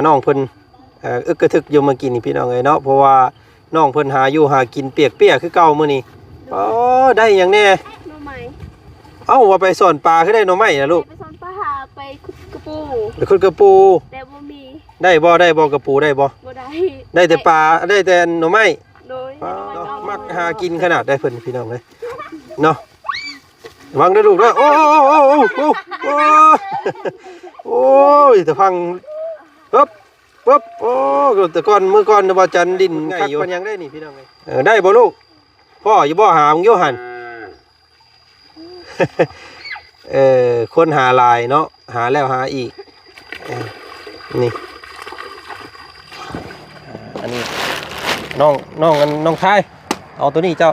น้องเพิ่นอึกกระทึกอยู่เมื่อกี้นี่พี่น้องเอ้ยเนาะเพราะว่าน้องเพิ่นหาอยู่หากินเปียกคือเก่ามื้อนี้อ๋อได้หยังแน่หน่อไม้เอ้าว่าไปสอนปลาคือได้หน่อไม้น่ะลูกไปสอนปลาหาไปขุดกระปูไปขุดกระปู แต่บ่มีได้บ่กระปูได้บ่ได้แต่ปลาได้แต่หน่อไม้โดยมักหากินขนาดได้เพิ่นพี่น้องเอ้ยเนาะวางเด้อลูกเด้อโอ้โอ้ยแต่ฟังปึ๊บโอ้แต่ก่อนมื้อก่อนว่าจันดินไงอยู่ยังได้นี่พี่น้องเอ้ยได้บ่ลูกพ่ออยู่บ่หามึงอยู่หั่นคนหาลายเนาะหาแล้วหาอีกนี่อันนี้น้องชายเอาตัวนี้เจ้า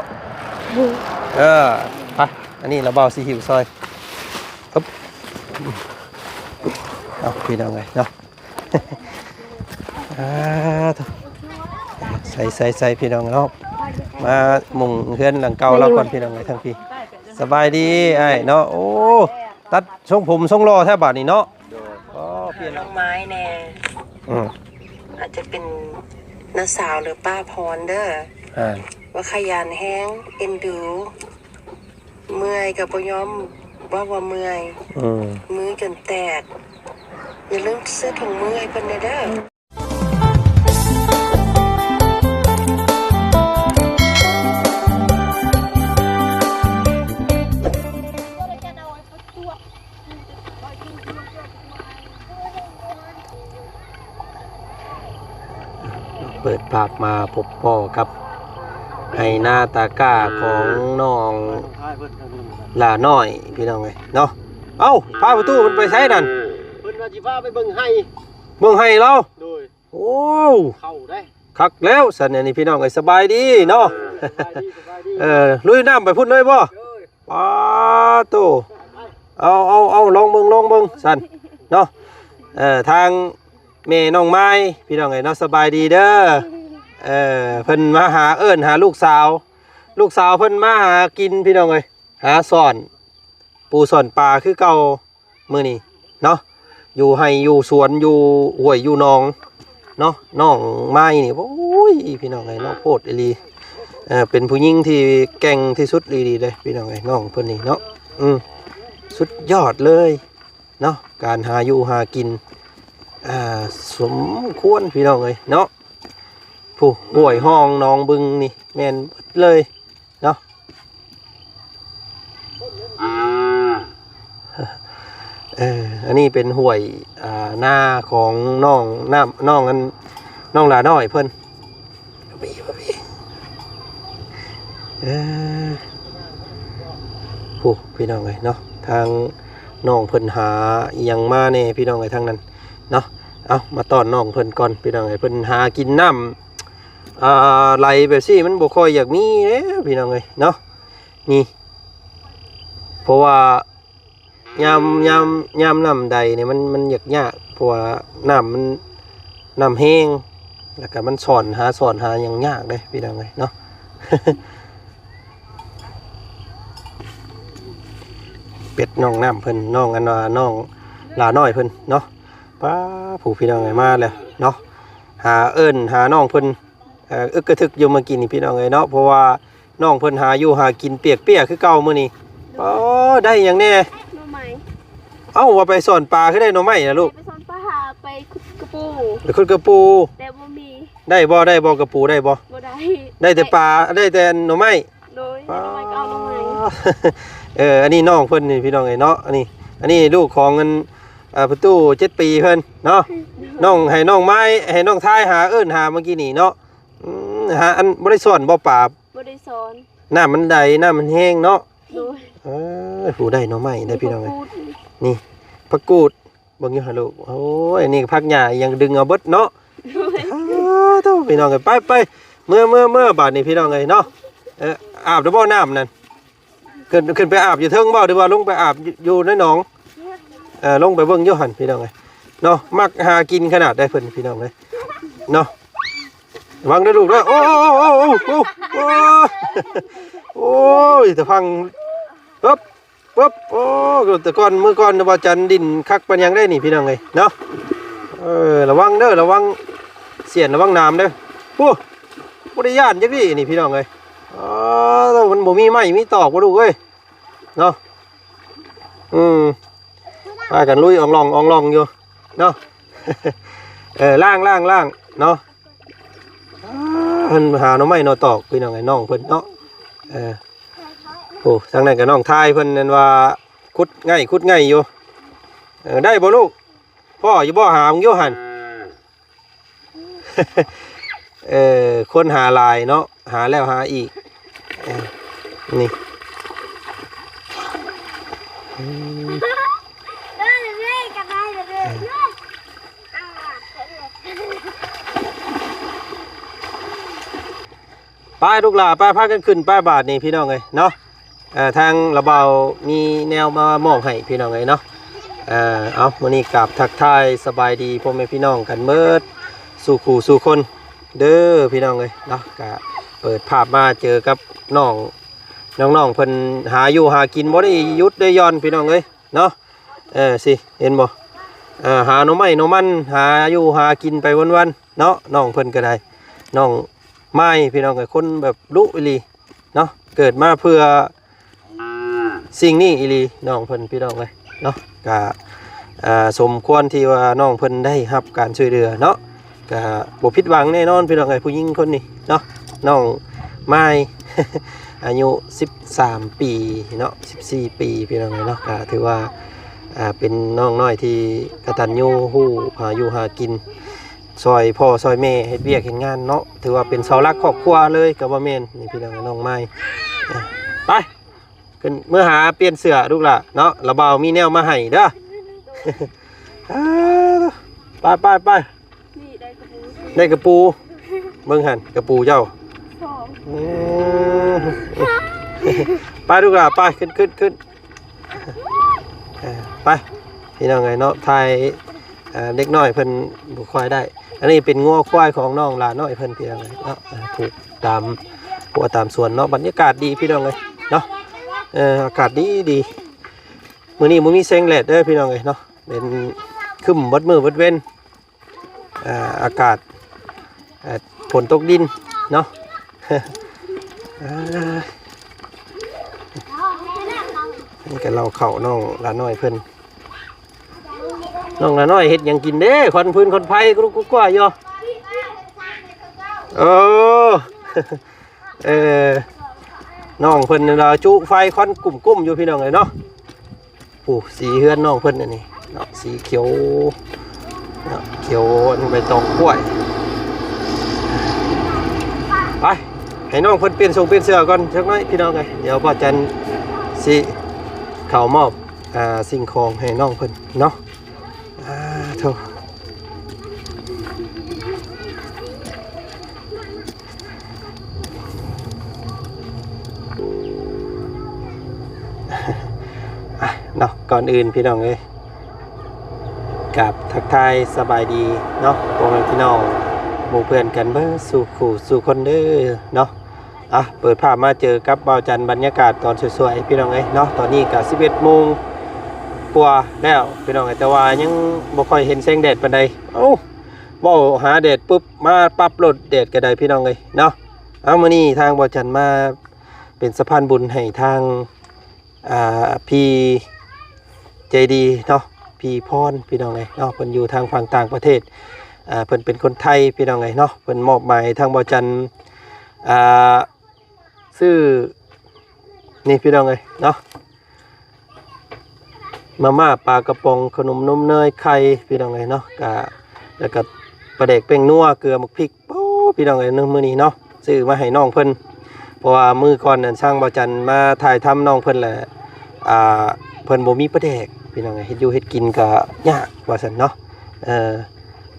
ไปอันนี้เราเบาสีหิวซอยครับเอาพี่น้องไงเนาะใส่พี่น้องเนาะมามุงเฮือนหลังเก่าแล้วก่อนพี่น้องไงทั้งพี่สบายดีไอ้เนาะโอ้ตัดทรงผมทรงรอแทบบาดนี่เนาะก็เปลี่ยนน้องไม้แน่อาจจะเป็นน้าสาวหรือป้าพรเด้อว่าขยันแห้งเอ็นดูเมื่อยกับปยอมว่าเมื่อยมือจนแตกอย่าลืมซื้อถุงมือให้เพิ่นเด้อเปิดภาพมาพบพ่อครับให้หน้าตาก้าของน้องหลาน้อยพี่น้องเลยเนาะเอ้าพาประตูมันไปใช้นั่นเพิ่นว่าสิพาไปเบิ่งให้เราโดยโอ้เข้าได้คักแล้วสันนี่พี่น้องเลยสบายดีเนาะลุยน้ำไปพุ่นเลยบ่ป้าโตเอาลองเบิ่งสันเนาะทางแม่น้องไม้พี่น้องเลยเนาะสบายดีเด้อเพิ่นมาหาหาลูกสาวเพิ่นมาหากินพี่น้องเลยหาสอนปูสอนปลาคือเก่ามื้อนี้เนาะอยู่ให้อยู่สวนอยู่ห้วยอยู่หนองเนาะน้องไม้นี่โอ้ยพี่น้องเลยน้องโพดอีหลีเป็นผู้หญิงที่เก่งที่สุดดีเลยพี่น้องเลยน้องเพิ่นนี่เนาะสุดยอดเลยเนาะการหาอยู่หากินสมควรพี่น้องเลยเนาะผู้ห่วยห้องน้องบึงนี่แม่นเลยเนาะอันนี้เป็นห่วยหน้าของน้องหลาน้อยเพิ่นผู้พี่น้องเลยเนาะทางน้องเพิ่นหายังมาเนี่ยพี่น้องเลยทางนั้นเนาะเอามาต้อนน้องเพิ่นก่อนพี่น้องเลยเพิ่นหากินน้ำไหลแบบซี่มันบ่ค่อยอยากมีเด้พี่น้องเลยเนาะนี่เพราะว่ายามน้ำใดเนี่ยมันยากเพราะว่าน้ำแห้งแล้วก็มันสอนหาอย่างยากเลยพี่น้องเลยเนาะ เป็ดน้องน้ำเพิ่นน้องน้องหลาน้อยเพิ่นเนาะป้าผู้พี่น้องเลยมาเลยเนาะหาน้องเพิ่นอึกกระทึกอยู่เมื่อกี้นี่พี่น้องเลยเนาะเพราะว่าน้องเพิ่นหาอยู่หากินเปียกคือเก่ามื้อนี้อ๋อได้หยังแน่หน่อไม้เอ้าว่าไปสอนปลาคือได้หน่อไม้น่ะลูกไปสอนปลาหาไปขุดกระปูไปขุดกระปูแต่บ่มีได้บ่กระปูได้บ่ได้แต่ปลาได้แต่หน่อไม้โดยหน่อไม้ก็เอาหน่อไม้อันนี้น้องเพิ่นนี่พี่น้องเอ้ยเนาะอันนี้ลูกของเงินประตู7 ปีเพิ่นเนาะน้องให้น้องไม้ให้น้องทายหาหาเมื่อกี้นี่เนาะหาอันบ่ได้สอนบ่ปราบบ่ได้สอนน้ำมันใดน้ำมันแห้งเนาะผู้ได้หน่อไม้ได้พี่น้องเอ้ยนี่ผักกูดเบิ่งอยู่หาลูกโอ้ยนี่ผักหญ้ายังดึงเอาเบิดเนาะเท่าพี่น้องเอ้ยไปเมื่อบาดนี้พี่น้องเอ้ยเนาะอาบบ่น้ำนั่นขึ้นไปอาบอยู่เทิงบ่หรือว่าลงไปอาบอยู่ในหนองลงไปเบิ่งอยู่หั่นพี่น้องเอ้ยเนาะมักหากินขนาดได้เพิ่นพี่น้องเอ้ยเนาะวางเด้อลูกเด้อโอ้ยแต่ฟังปึ๊บโอ้แต่ก่อนมื้อก่อนว่าจันดินคักปานยังได้นี่พี่น้องเอ้ยเนาะ ระวังเด้อระวังเสียนระวังน้ำเด้อโอ้บ่ได้ย่านจักดินี่พี่น้องเอ้ยอ๋อมันบ่มีไม้มีตอกบ่ลูกเอ้ยเนาะพากันลุยอองลองอยู่เนาะ ล่างเนาะเพิ่นหาหน่อไม้หน่อตอกพี่น้องไอ้น้องเพิ่นเนาะโอ้ทางนั้นก็น้องทายเพิ่นนั่นว่าขุดง่ายอยู่ได้บ่ลูกพ่ออยู่บ่หามึงอยู่หั่น คนหาลายเนาะหาแล้วหาอีกนี่ป้ายลูกหลาป้ายพากันขึ้นป้ายบาทนี่พี่น้องเลยเนาะทางระเบามีแนวมามอบให้พี่น้องเลยเนาะเอาวันนี้กราบทักทายสบายดีพ่อแม่พี่น้องกันเมิดสู่ขู่สู่คนเด้อพี่น้องเลยเนาะก็เปิดภาพมาเจอกับน้องเพิ่นหาอยู่หากินบ่ได้ยุดได้ย่อนพี่น้องเลยเนาะสิเห็นบ่หาหน่อไม้หน่อมันหาอยู่หากินไปวันๆเนาะน้องเพิ่นก็ได้น้องไม้พี่น้องกับคนแบบลุอีหลีเนาะเกิดมาเพื่อสิ่งนี้อีหลีน้องเพิ่นพี่น้องเลยเนาะก็สมควรที่ว่าน้องเพิ่นได้รับการช่วยเหลือเนาะก็บ่ผิดหวังแน่นอนพี่น้องเลยผู้หญิงคนนี้เนาะน้องไม้ อายุ13ปีเนาะ14ปีพี่น้องเลยเนาะก็ถือว่าเป็นน้องน้อยที่กตัญญูฮู้หาอยู่หากินซอยพ่อซอยแม่เฮ็ดเวียกเฮ็ดงานเนาะถือว่าเป็นเสาหลักครอบครัวเลยกับว่าแม่นนี่พี่น้องน้องไม้ไปขึ้นเมื่อหาเปลี่ยนเสื้อลูกล่ะเนาะระเบามีแนวมาให้เด้อ ไปนี่ได้กระปู ได้กระปูเบิ่งหั่นกระปูเจ้า สอง ไปลูกล่ะไปขึ้นไปพี่น้องไงเนาะไทยเด็กน้อยเพิ่นบุควายได้อันนี้เป็นงัวควายของน้องหลานน้อยเพิ่นพี่น้องไงเนาะถูกตามหัวตามสวนเนาะบรรยากาศดีพี่น้องเลยเนาะอากาศดีมื้อนี้บ่มีแสงแดดเด้อพี่น้องเลยเนาะเป็นครึ้มเบิดมื้อเบิดเว้นอากาศฝนตกดินเนาะ นี่ก็เราเข่าน้องหลานน้อยเพิ่นน้องหลานน้อยเฮ็ดหยังกินเด้คนพื้นคนไผ่กรุกกว่าอยู่โอ้ น้องเพิ่นเราจุไฟควันกุ้มอยู่พี่น้องเลยเนาะปูสีเฮือนน้องเพิ่นอันนี้เนาะสีเขียวเนาะเขียวใบตองกล้วยไปให้น้องเพิ่นเปลี่ยนทรงเปลี่ยนเสื้อก่อนสักหน่อยพี่น้องเลยเดี๋ยวพ่อจันสิเขามอบสิ่งของให้น้องเพิ่นเนาะโธ่เนาะก่อนอื่นพี่น้องเอ้ยกับทักทายสบายดีเนาะพวกพี่น้องหมู่เพื่อนกันเบ้อสู่ขู่สู่คนเด้อเนาะเปิดภาพมาเจอกับบ่าวจันบรรยากาศตอนสวยๆพี่น้องเอ้ยเนาะตอนนี้ก็11 โมงกว่าแล้วพี่น้องเอ้ยแต่ว่ายังบ่ค่อยเห็นแสงแดดปานใดบ่หาแดดปุ๊บมาปั๊บรถแดดก็ได้พี่น้องเอ้ยเนาะมื้อนี้ทางบ่าวจันมาเป็นสะพานบุญให้ทางพี่ใจดีเนาะพี่พรพี่น้องเอ้ยเนาะเพิ่นอยู่ทางฝั่งต่างประเทศเพิ่นเป็นคนไทยพี่น้องเอ้ยเนาะเพิ่นมอบหมายทางบ่าวจันซื้อนี่พี่น้องเลยเนาะมาม่าปลากระป๋องขนมนมเนยไข่พี่น้องเลยเนาะแล้วก็ปลาเด็กเป่งนัวเกลือหมกพริกโอ้พี่น้องเลยมื้อนี้เนาะซื้อมาให้น้องเพิ่นเพราะว่ามื้อก่อนนั่นช่างบ่าวจันมาถ่ายทำน้องเพิ่นแหละเพิ่นบ่มีปลาเด็กพี่น้องเลยเฮ็ดอยู่เฮ็ดกินก็ยากว่าซั่นเนาะ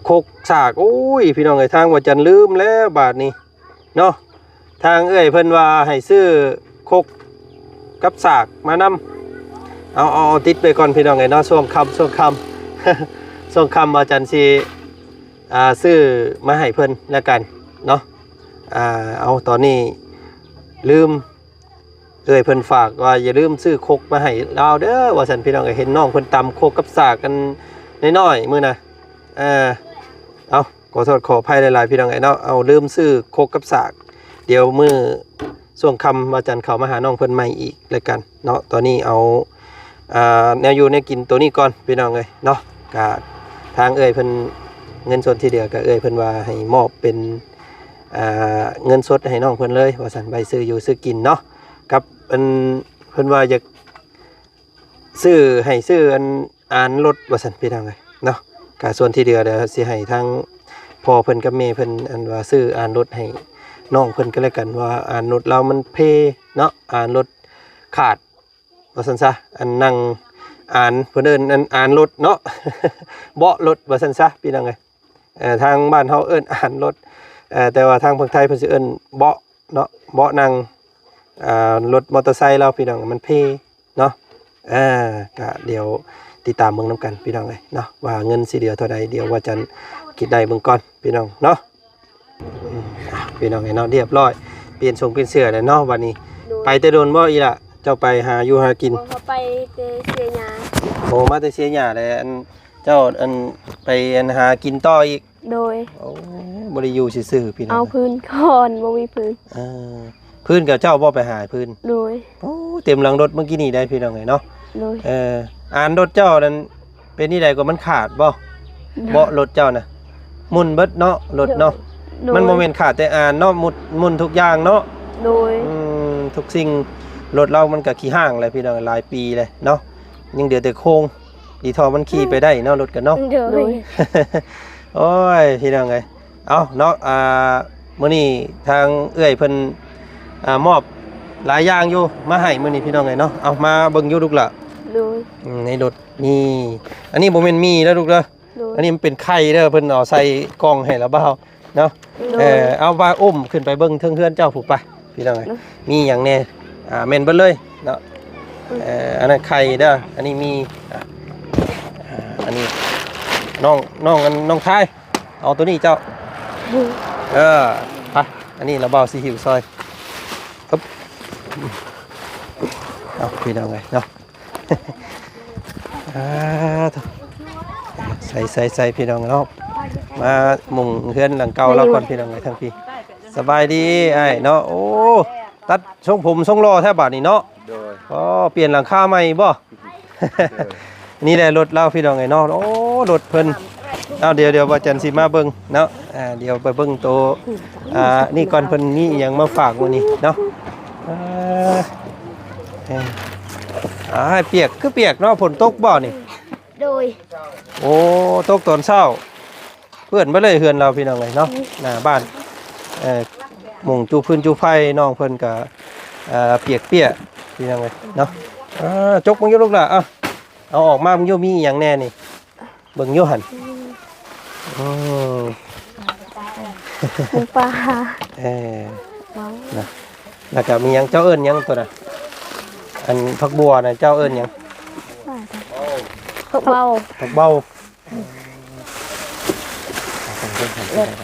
โคกสากโอ้ยพี่น้องเลยทางบ่าวจันลืมแล้วบาดนี้เนาะทางเอ้ยเพิ่นว่าให้ซื้อคกกับสากมานำเอาติดไปก่อนพี่น้องไงเนาะช่วงค่ำช่วงอาจารย์สิซื้อมาให้เพิ่นแล้วกันเนาะเอาตอนนี้ลืมเอ้ยเพิ่นฝากว่าอย่าลืมซื้อคกมาให้เราเด้อว่าซั่นพี่น้องก็เห็นน้องเพิ่นตำคกกับสากกันน้อยๆมื้อน่ะ เอาขอโทษขออภัยหลายๆพี่น้องไอ้เนาะเอาลืมซื้อโคกกับสากเดี๋ยวมื้อช่วงค่ำว่าจันเขามาหาน้องเพิ่นใหม่อีกแล้วกันเนาะตอนนี้เอาแนวอยู่ในกินตัวนี้ก่อนพี่น้องเอ้ยเนาะก็ทางเพิ่นเงินสดที่เหลือก็เพิ่นว่าให้มอบเป็นเงินสดให้น้องเพิ่นเลยว่าซั่นใบซื้ออยู่ซื้อกินเนาะกับเพิ่นว่าอยากซื้อให้ซื้ออ่านรถว่าซั่นพี่น้องเอ้ยเนาะก็ส่วนที่เหลือเดี๋ยวสิให้ทางพ่อเพิ่นกับแม่เพิ่นว่าซื้ออ่านรถให้น้องเพิ่นก็แล้วกันว่าอ่านรถเรามันเพเนาะอ่านรถขาดว่าซั่นซะนั่งอ่านเพิ่นเอิ้นอ่านรถเนาะ เบาะรถว่าซั่นซะพี่น้องเอ้ยทางบ้านเฮาเอิ้นอ่านรถแต่ว่าทางเมืองไทยเพิ่นสิเอิ้นเบาะเนาะเบาะนั่งรถมอเตอร์ไซค์เราพี่น้องมันเพเนาะก็เดี๋ยวติดตามเบิ่งนํกันพี่น้องเอ้ยเนาะว่าเงินสิเหลือเท่าใดเดี๋ยวว่าจันคิดได้เบิ่งก่อนพี่น้องเนาะพี่น้องเอ้ยเนาะเรียบร้อยเปลี่ยนทรงเปลี่ยนเสื้อแล้วเนาะวันนี้ไปแต่โดนบ่อีล่ะเจ้าไปหาอยู่หากิน เขาไปเสียหยา โอ้มาแต่เสียหญ้าเลยเจ้าไปหากินต่ออีก โดย โอ้บ่ได้อยู่ซื่อๆพี่น้อง เอาพื้นก่อนบ่มีพื้น พื้นกับเจ้าบ่ไปหาพื้น โดย โอ้เต็มหลังรถเมื่อกี้นี่ได้พี่น้องไงเนาะ โดย อ่านรถเจ้านั้นเป็นนี่ใดก็มันขาดบ่เบาะรถเจ้าน่ะมุนเบิดเนาะรถเนาะมันบ่แม่นขาดแต่อ่านเนาะมุนทุกอย่างเนาะ โดย ทุกสิ่งรถเรามันก็ขี้ห้างเลยพี่น้องหลายปีเลยเนาะยังเดือแต่โค้งดีทอมันขี่ไปได้เนาะรถกันเนาะ โดย โอ้ยพี่น้องไงเอาเนาะมื้อนี้ทางเอื้อยเพิ่นมอบหลายอย่างอยู่มาให้มื้อนี้พี่น้องไงเนาะเอามาเบิ่งอยู่ลูกล่ะ โดย ในรถนี่อันนี้บ่แม่นมีแล้วลูกเด้อ โดย อันนี้มันเป็นไข่เด้อเพิ่นเอาใส่กล่องให้แล้วเปล่าเนาะเอาว่าอุ้มขึ้นไปเบิ่งเทิงเฮือนเจ้าผู้ไปพี่น้องไงมีหยังแน่แม่นเบิดเลยเนาะอันนั้นไข่เด้ออันนี้มีอันนี้น้องชายเอาตัวนี้เจ้าไปอันนี้เราเบาสีหิวซอยปึ๊บเอาพี่น้องไงเนาะ ใส่พี่น้องเนาะมามุงเฮือนหลังเก่าเราก่อนพี่น้องไงทั้งพี่สบายดีไอ้เนาะโอ้ตัดทรงผมทรงรอแทบบาดนี่เนาะก็เปลี่ยนหลังคาใหม่บ่ นี่แหละรถเราพี่น้องไงเนาะโอ้รถเพิ่นเอาเดี๋ยวว่าจันสิมาเบิ่งเนาะเดี๋ยวไปเบิ่งโตนี่ก่อนเพิ่นนี่หยังมาฝากวันนี้เนาะให้เปียกคือเปียกเนาะฝนตกบ่นี่ โดย โอ้ตกตอนเช้าเพื่อนไปเลยเฮือนเราพี่น้องไงเนาะหน้าบ้านหมุงจูพื้นจูไฟน้องเพิ่นก็เปียกพี่น้องไงเนาะจกมึงอยู่ลูกล่ะเอาออกมามึงโยมีอย่างแน่นี่เบิ่งโยหัน หมูปลา นะแล้วก็มีหยังเจ้าเอิ้นหยังตัวน่ะอันผักบัวน่ะเจ้าเอิ้นหยัง พวกเบา ผักเบ้า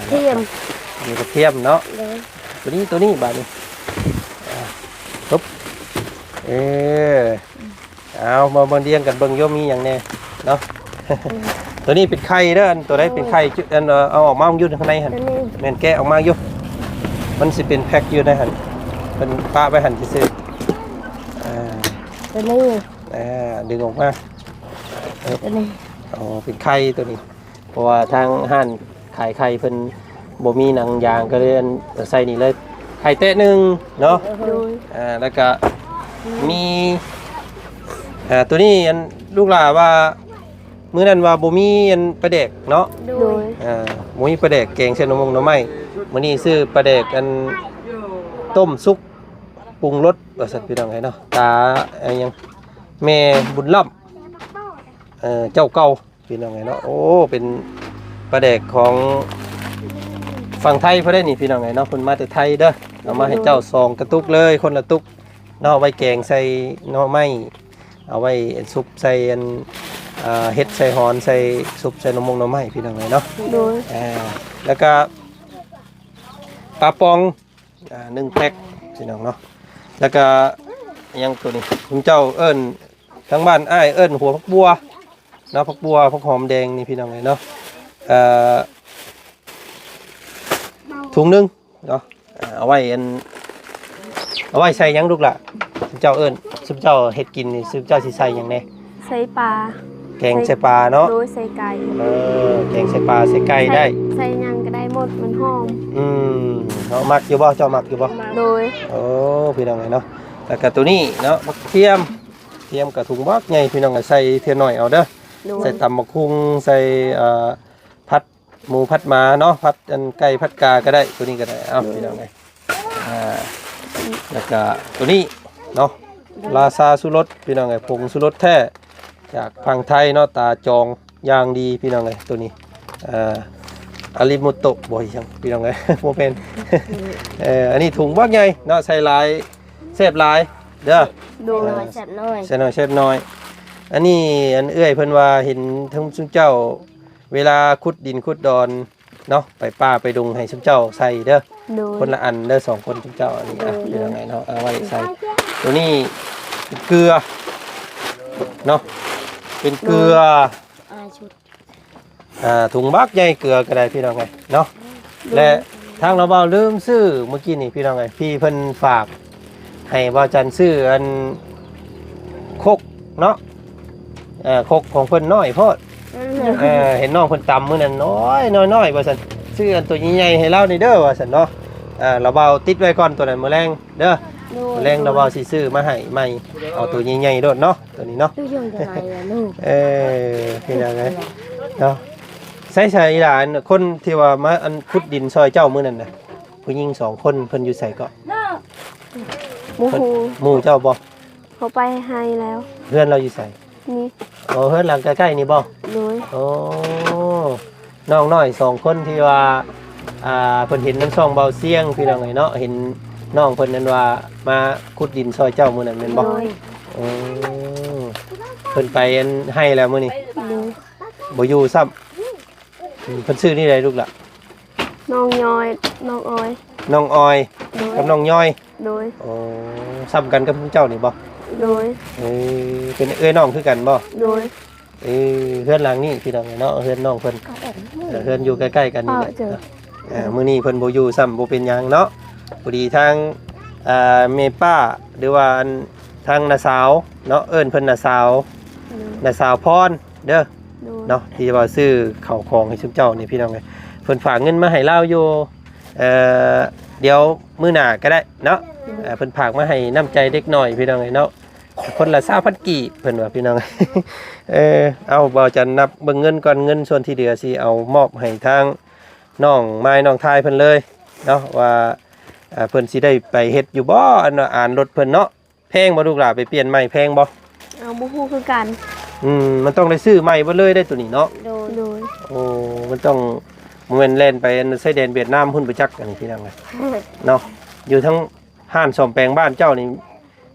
เทียม มีกระเทียมเนาะ เลย ตัวนี้บาดนี้ปุ๊บเอามาเบิ่งเรียงกันเบิ่งโยมีหยังแน่เนาะ ตัวนี้เป็นไข่เด้อตัวใดเป็นไข่เอาออกมาอยู่ข้างในหั่น ตัวนี้ แม่นแกะออกมาอยู่มันสิเป็นแพ็คอยู่ในหั่นเป็นปะไปหั่นซื่อ ตัวนี้ ดึงออกมา ตัวนี้ อ๋อเป็นไข่ตัวนี้เพราะว่าทางห้านขายไข่เพิ่นบ่มีหนังยางก็เลยใส่นี่เลยไข่เตะหนึงเนาะ โดย แล้วก็มีตัวนี้ลูกหลาว่ามื้อนั้นว่าบ่มีปลาแดกเนาะ โดย บ่มีปลาแดกแกงเส้นหน่อไม้มื้อนี้ซื้อปลาแดกต้มสุกปรุงรสว่าซั่นพี่น้องไงเนาะตาหยังแม่บุญล่ำเจ้าเก่าพี่น้องไงเนาะโอ้เป็นปลาแดกของฝั่งไทยเพิ่นได้นี่พี่น้องไงเนาะเพิ่นมาแต่ไทยเด้อเอามาให้เจ้า2กระตุกเลยคนละตุกเนาะเอาไว้แกงใส่หน่อไม้เอาไว้ซุปใส่เฮ็ดใส่หอนใส่ซุปใส่หน่อไม้พี่น้องไงเนาะ โดย แล้วก็ปลาปอง1แพ็คพี่น้องเนาะแล้วก็ยังตัวนี้คุณเจ้าเอิ้นทั้งบ้านอ้ายเอิ้นหัวผักบัวเนาะผักบัวผักหอมแดงนี่พี่น้องไงเนาะ ถุงนึงเนาะเอาไว้เอาไว้ใส่หยังลูกล่ะซุมเจ้าเอิ้นซุมเจ้าเฮ็ดกินนี่ซุมเจ้าสิใส่หยังแน่ ใส่ปลา แกงใส่ปลาเนาะ โดยใส่ไก่ แกงใส่ปลาใส่ไก่ได้ ใส่หยังก็ได้หมดมันหอม เนาะมักอยู่บ่เจ้ามักอยู่บ่ โดย โอ้พี่น้องไงเนาะแล้วก็ตัวนี้เนาะมะเทียมกับถุงบักใหญ่พี่น้องก็ใส่เทียนหน่อยเอาเด้อ โดย ใส่ตำมะคุงใส่ผัดหมูผัดหมาเนาะผัดอันไก่ผัดกาก็ได้ตัวนี้ก็ได้เอาพี่น้องไงแล้วก็ตัวนี้เนาะลาซาสุรสพี่น้องไงผงสุรสแท้จากพังไทยเนาะตาจองอย่างดีพี่น้องไงตัวนี้อาริโมโตะบ่อยจังพี่น้องไง โมเป็น อันนี้ถุงบักใหญ่เนาะใส่ลายเซฟลายเด้อ โดยจัดน้อย ใส่น้อยเซฟน้อยอันนี้อันเอื้อยเพิ่นว่าเห็นทั้งซุมเจ้าเวลาขุดดินขุดดอนเนาะไปป่าไปดงให้ซุมเจ้าใส่เด้อ โดย คนละอันเด้อสองคนซุมเจ้าอันนี้อ่ะเป็นยังไงเนาะเอาไว้ใส่ตัวนี้เป็นเกลือเนาะเป็นเกลือ ชุด ถุงบักใหญ่เกลือก็ได้พี่น้องไงเนาะและทางเราเบาลืมซื้อเมื่อกี้นี่พี่น้องไงพี่เพิ่นฝากให้บ่าวจันซื้ออันคกเนาะคกของเพิ่นน้อยโพดเห็นน้องเพิ่นตำมื้อนั้นน้อยว่าซั่นซื้ออันตัวใหญ่ๆให้เรานี่เด้อว่าซั่นเนาะเราเบาติดไว้ก่อนตัวนั้นมื้อแรงเด้อมื้อแรงเราเบาสิซื้อมาให้ใหม่เอาตัวใหญ่ๆโดดเนาะตัวนี้เนาะ ตู้ยงจะไรอะลูก พี่น้องไงเนาะใส่หลานคนที่ว่ามาอันขุดดินซอยเจ้ามื้อนั้นน่ะผู้หญิง2คนเพิ่นอยู่ไสก็ หมูหู หมู่เจ้าบ่ เขาไปให้แล้ว เพื่อนเราอยู่ไส นี่ โอ้เฮือนหลังใกล้ๆนี่บ่ โดย โอ้น้องน้อย2คนที่ว่าเพิ่นเห็นน้ำช่องเบาเสียงพี่น้องไงเนาะเห็นน้องเพิ่นนั้นว่ามาขุดดินซอยเจ้ามื้อนั้นแม่นบ่ โดย โอ้เพิ่นไปอันให้แล้วมื้อนี้ โดย บ่อยู่ซ้ำเพิ่นชื่อนี่ได้ลูกล่ะ น้องย้อยน้องอ้อย น้องออย โดย กับน้องย้อย โดย โอ้ซ้ำกันกับเจ้านี่บ่ โดย เป็นเอ้ยน้องคือกันบ่ โดย เฮือนหลังนี่พี่น้องเนาะเฮือนน้องเพิ่นเฮือนอยู่ใกล้ๆกันนี่แหละมื้อนี้เพิ่นบ่อยู่ซ้ำบ่เป็นหยังเนาะพอดีทางแม่ป้าหรือว่าทางน้าสาวเนาะเอิ้นเพิ่นน้าสาวพรเด้อ โดย เนาะที่ว่าซื้อข้าวของให้ชุมเจ้านี่พี่น้องเอ้ยเพิ่นฝากเงินมาให้เราอยู่เดี๋ยวมื้อหน้าก็ได้เนาะเพิ่นฝากมาให้น้ำใจเด็กน้อยพี่น้องเอ้ยเนาะคนละ20,000กีบเพิ่นว่าพี่น้อง เอาบ่จะนับเบิ่งเงินก่อนเงินส่วนที่เหลือสิเอามอบให้ทางน้องไม้น้องทายเพิ่นเลยเนาะว่าเพิ่นสิได้ไปเฮ็ดอยู่บ่อันว่าอ่านรถเพิ่นเนาะแพงบ่ลูกหลานไปเปลี่ยนใหม่แพงบ่ เอาบุหูคือกัน มันต้องได้ซื้อใหม่บ่เลยได้ตัวนี้เนาะ โดยโดย โอ้มันต้องโมเมนต์เล่นไปไส้แดนเวียดนามพุ่นไปจักอันนี้พี่น้องไงเนาะอยู่ทั้งห้านซ่อมแปลงบ้านเจ้านี่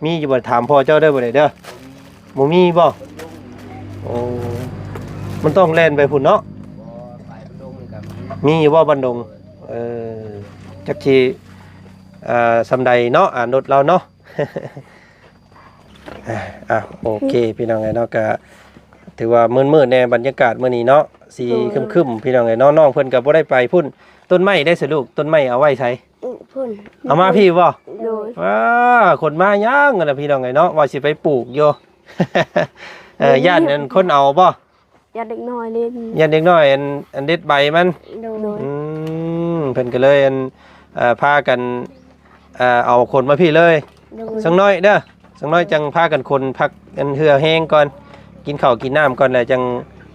มีอยู่บ่ถามพ่อเจ้าได้บ่ได้เด้อบ่มีบ่โอ้มันต้องเล่นไปพุ่นเนาะมีอยู่บ่บันดงจักสิสำใดเนาะอ่านรถเราเนาะ โอเคพี่น้องไงเนาะก็ถือว่ามืดๆในบรรยากาศมื้อนี้เนาะสีครึมๆพี่น้องไงน้องๆเพิ่นก็บ่ได้ไปพุ่นต้นไม้ได้สิลูกต้นไม้เอาไว้ใช้ พุ่น เอามาพี่บ่ โดย คนมาย่างกันน่ะพี่น้องไงเนาะว่าสิไปปลูกอยู่ ย่านนั้นคนเอาบ่ อย่าเด็กน้อยเล่น ย่านเด็กน้อยอันเด็ดใบมัน โดย เพิ่นก็เลยพากันเอาคนมาพี่เลย โดย สักน้อยเด้อสักน้อยจังพากันคนพักกันเหือแห้งก่อนกินข้าวกินน้ำก่อนแล้วจัง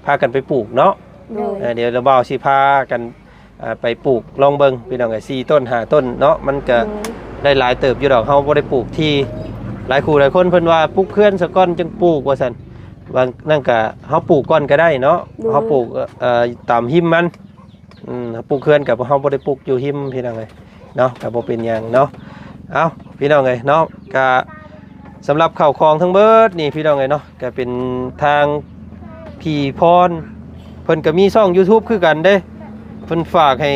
พากันไปปลูกเนาะ โดย เดี๋ยวเราบ่าวสิพากันไปปลูกลองเบิ่งพี่น้องก็4ต้น5ต้นเนาะมันก็ได้หลายเติบอยู่ดอกเฮาบ่ได้ปลูกที่หลายคู่หลายคนเพิ่นว่าปลูกเพื่อนซะก่อนจังปลูกว่าซั่นบางนั่นก็เฮาปลูกก่อนก็ได้เนาะเฮาปลูกตามหิมมันปลูกเพื่อนกับเฮาบ่ได้ปลูกอยู่หิมพี่น้องเอ้ยเนาะก็บ่เป็นหยังเนาะเอ้าพี่น้องเอ้ยเนาะก็สำหรับข้าวของทั้งเบิดนี่พี่น้องเอ้ยเนาะก็เป็นทางพี่พรเพิ่นก็มีช่อง YouTube คือกันเด้เพิ่นฝากให้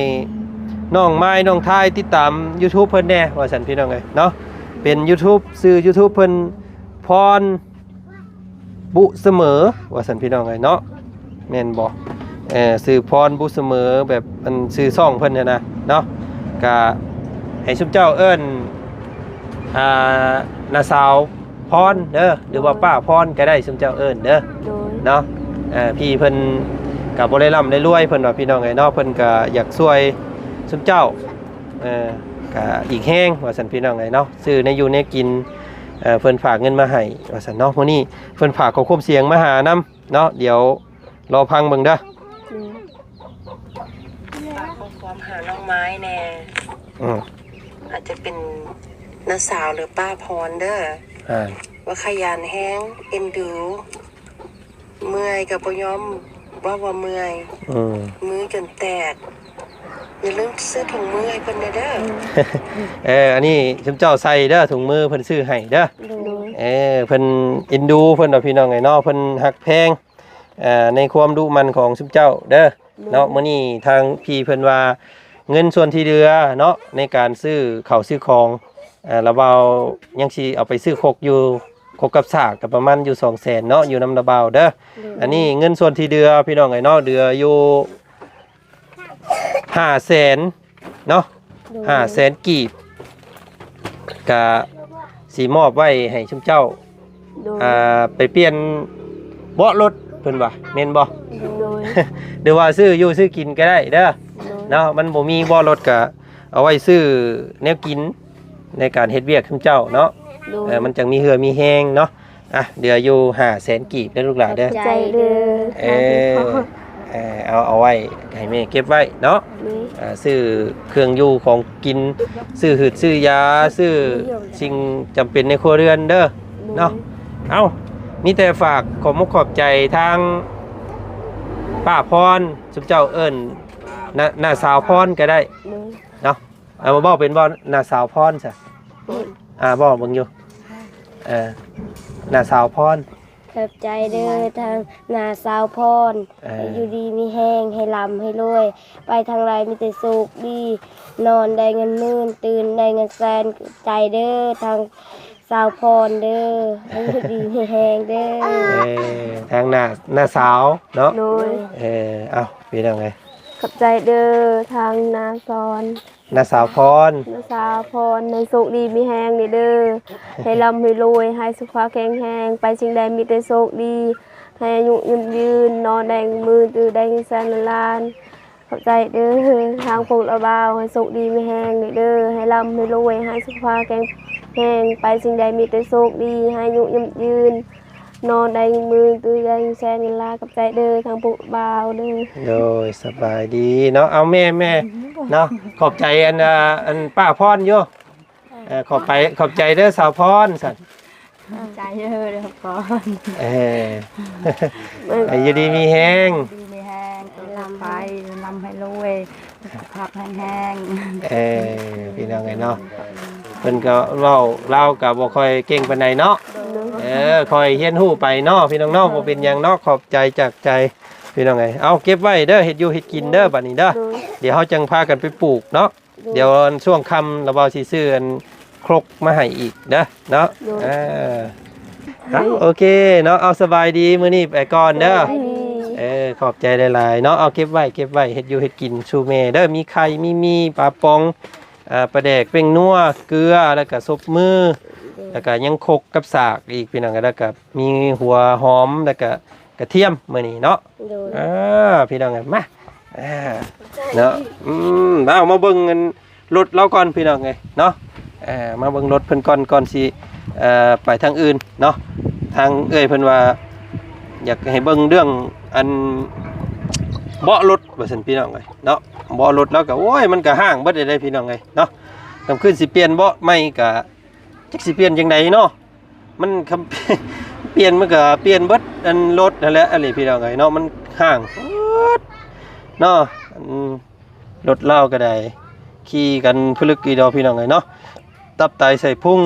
น้องไม้น้องทายติดตาม YouTube เพิ่นแน่ว่าซั่นพี่น้องเอ้ยเนาะเป็น YouTube ชื่อ YouTube เพิ่นพรบุเสมอว่าซั่นพี่น้องเอ้ยเนาะแม่นบ่ สื่อพรบุเสมอแบบมันสื่อซ่องเพิ่นเนี่ยนะเนาะก็ให้ชุบเจ้าเอิ้นนาสาวพรเด้อหรือว่าป้าพรก็ได้ชุบเจ้าเอิ้นเด้อ โดย เนาะพี่เพิ่นก็บ่ได้ร่ำได้รวยเพิ่นว่าพี่น้องไงเนาะเพิ่นก็อยากช่วยชุบเจ้าก็อีกแห้งว่าซั่นพี่น้องไงเนาะซื้อในอยู่ในกินเพิ่นฝากเงินมาให้ว่าซั่นเนาะมื้อนี้เพิ่นฝากข้อความเสียงมาหานํเนาะเดี๋ยวรอฟังเบิ่งเด้อ ฝากข้อความหาน้องไม้แน่ อาจจะเป็นน้าสาวหรือป้าพรเด้อ ว่าขยันแห้งเอ็นดู เมื่อยกับบ่ยอมว่าเมื่อยมือจนแตกอย่าลืมซื้อถุงมือให้เพิ่นเด้อ อันนี้ชุบเจ้าใส่เด้อถุงมือเพิ่นซื้อให้เด้อ โดย เพิ่นเอ็นดูเพิ่นว่าพี่น้องไงเนาะเพิ่นฮักแพงในความดุมันของชุบเจ้าเด้อเนาะมื้อนี้ทางพี่เพิ่นว่าเงินส่วนที่เหลือเนาะในการซื้อข้าวซื้อของระเบายังสิเอาไปซื้อคกอยู่คกกับสากก็ประมาณอยู่ 200,000เนาะอยู่นำระเบาเด้ออันนี้เงินส่วนที่เหลือพี่น้องไงเนาะเหลืออยู่500,000เนาะ500,000กีบก็สิมอบไว้ให้ชุมเจ้า โดย ไปเปลี่ยนเบาะรถเพิ่นว่าแม่นบ่ โดย หรือว่าซื้ออยู่ซื้อกินก็ได้เด้อเนาะมันบ่มีเบาะรถก็เอาไว้ซื้อแนวกินในการเฮ็ดเวียกชุมเจ้าเนาะ โดย มันจังมีเหือมีแฮงเนาะเดี๋ยวอยู่500,000กีบเด้อลูกหลานเด้อ ใจเด้อ เอาไว้ให้แม่เก็บไว้เนาะ นี่ ซื้อเครื่องอยู่ของกินซื้อหืดซื้อยาซื้อสิ่งจำเป็นในครัวเรือนเด้อเนาะมีแต่ฝากขอบมุกขอบใจทางป้าพรสุเจ้าเอิ้นน้าสาวพรก็ได้ โดย เนาะเอามาบอกเป็นบ่น้าสาวพรซะบอกเบิ่งอยู่น้าสาวพร ขอบใจเด้อทางนาสาวพรให้อยู่ดีมีแห้งให้ลำให้รวยไปทางไรมีแต่สุขดีนอนได้เงินหมื่นตื่นได้เงินแสนใจเด้อทางสาวพรเด้อให้อยู่ดีมีแห้งเด้อ ทางน้าสาวเนาะ โดย เป็นยังไง ขอบใจเด้อทางนาซอน น้าสาวพร นาสาวพรในสุขดีมีแห้งนี่เด้อให้ลำให้รวยให้สุขภาพแข็งแรงไปสิ่งใดมีแต่สุขดีให้อายุยืนนอนแดงมือตื่นแดงแสนล้านขอบใจเด้อทางพวกเราบ่าวให้สุขดีมีแห้งนี่เด้อให้ลำให้รวยให้สุขภาพแข็งแรงไปสิ่งใดมีแต่สุขดีให้อายุยืนนอนแดงมือตื่นแดงแสนล้านขอบใจเด้อทางพวกบ่าวเด้อ โดยสบายดีเนาะเอาแม่เนาะขอบใจอันป้าพรอยู่ขอบใจเด้อสาวพรสัตว์ ใจเยอะเลยครับก่อน ไอ้ยดีมีแห้ง ดีไม่แห้งลำไปลำให้รวยผักแห้ง พี่น้องไงเนาะเพิ่นก็เล่ากับบ่ค่อยเก่งปานใดเนาะคอยเฮียนฮู้ไปเนาะพี่น้องเนาะบ่เป็นหยังเนาะขอบใจจากใจพี่น้องไงเอาเก็บไว้เด้อเฮ็ดอยู่เฮ็ดกินเด้อบัดนี้เด้อเดี๋ยวเฮาจังพากันไปปลูกเนาะเดี๋ยวช่วงค่ำเราบ่สิซื้ออันครกมาให้อีกเด้อเนาะโอเคเนาะเอาสบายดีมื้อนี้ไปก่อนเด้อขอบใจหลายๆเนาะเอาเก็บไว้เฮ็ดอยู่เฮ็ดกินชูแม่เด้อมีไข่มีปลาปองปลาแดกเป้งนัวเกลือแล้วก็ซบมือแล้วก็ยังคกกับสากอีกพี่น้องก็แล้วก็มีหัวหอมแล้วก็กระเทียมมื้อนี้เนาะพี่น้องกันมาเนาะเอามาเบิ่งกันรถเราก่อนพี่น้องไงเนาะมาเบิ่งรถเพิ่นก่อนสิไปทางอื่นเนาะทางเอ้ยเพิ่นว่าอยากให้เบิ่งเรื่องอันเบาะรถว่าซั่นพี่น้องไงเนาะเบาะรถแล้วก็โอ้ยมันก็ห่างเบิดได้พี่น้องไงเนาะกำขึ้นสิเปลี่ยนเบาะใหม่ก็จักสิเปลี่ยนจังไดเนาะมันเปลี่ยนมันก็เปลี่ยนเบิดอันรถนั่นแหละอันนี้พี่น้องไงเนาะมันห่างเนาะรถเล่าก็ได้ขี่กันพลึกอีดอพี่น้องไงเนาะตับไตใส่พุ่ง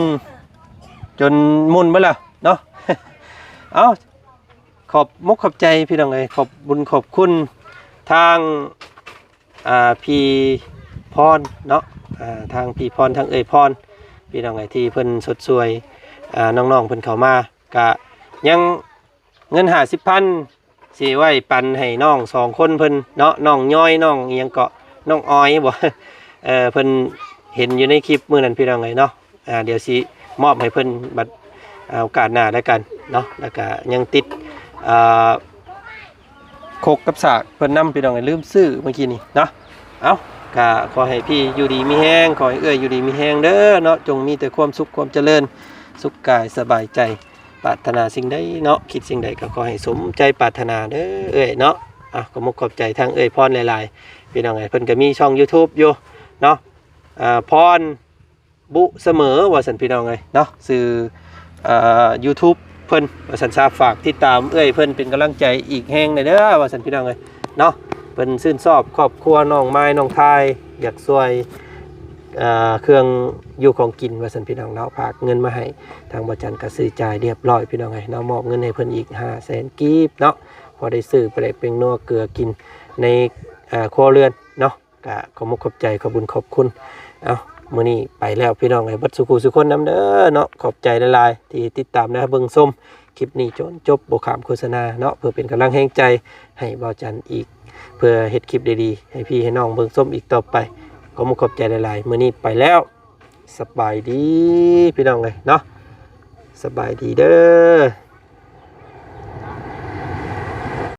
จนมุนไปแล้วเนาะ เอาขอบมุกขอบใจพี่น้องเลยขอบบุญขอบคุณทางพี่พรเนาะทางพี่พรทางเอ่ยพรพี่น้องไงที่เพิ่นสดสวยน้องๆเพิ่นเข้ามากะยังเงิน50,000 สิไว้ปันให้น้อง2คนเพิ่นเนาะน้องย้อยน้องอิหยังเกาะน้องออยบ่ เพิ่นเห็นอยู่ในคลิปมื้อนั้นพี่น้องเอ้ยเนาะเดี๋ยวสิมอบให้เพิ่นบัดโอกาสหน้าแล้วกันเนาะแล้วก็ยังติดโคกกับสากเพิ่นนำพี่น้องเอ้ยลืมซื้อเมื่อกี้นี่เนาะเอาก็ขอให้พี่อยู่ดีมีแรงขอให้เอื้อยอยู่ดีมีแรงเด้อเนาะจงมีแต่ความสุขความเจริญสุขกายสบายใจปรารถนาสิ่งใดเนาะคิดสิ่งใดก็ขอให้สมใจปรารถนาเด้อเอ้ยเนาะก็มุกขอบใจทางเอ้ยพรหลายๆพี่น้องเอ้ยเพิ่นก็มีช่อง YouTube อยู่เนาะพรบุเสมอว่าซั่นพี่น้องเอ้ยเนาะสื่อYouTube เพิ่นว่าซั่นซาฝากติดตามเอ้ยเพิ่นเป็นกำลังใจอีกแฮงเด้อว่าซั่นพี่น้องเอ้ยเนาะเพิ่นชื่นชอบครอบครัวน้องไม้น้องทายอยากช่วยเครื่องอยู่ของกินว่าซั่นพี่น้องเนาะฝากเงินมาให้ทางบ่จันก็ซื้อจ่ายเรียบร้อยพี่น้องเอ้ยเนาะมอบเงินให้เพิ่นอีก 500,000 กีบเนาะพอได้ซื้อไปได้เป็นนัวเกลือกินในครัวเรือนเนาะก็ขอมุกขอบใจขอบคุญขอบคุณเอามื้อนี้ไปแล้วพี่น้องเอ้ยเบิดสุขุสุคนนำเด้อเนาะขอบใจหลายๆที่ติดตามนะเบิ่งชมคลิปนี้จนจบบ่ข้ามโฆษณาเนาะเพื่อเป็นกำลังแรงใจให้บ่จันอีกเพื่อเฮ็ดคลิปดีๆให้พี่ให้น้องเบิ่งชมอีกต่อไปขอมุกขอบใจหลายๆมื้อนี้ไปแล้วสบายดีพี่น้องเอ้ยเนาะสบายดีเด้อ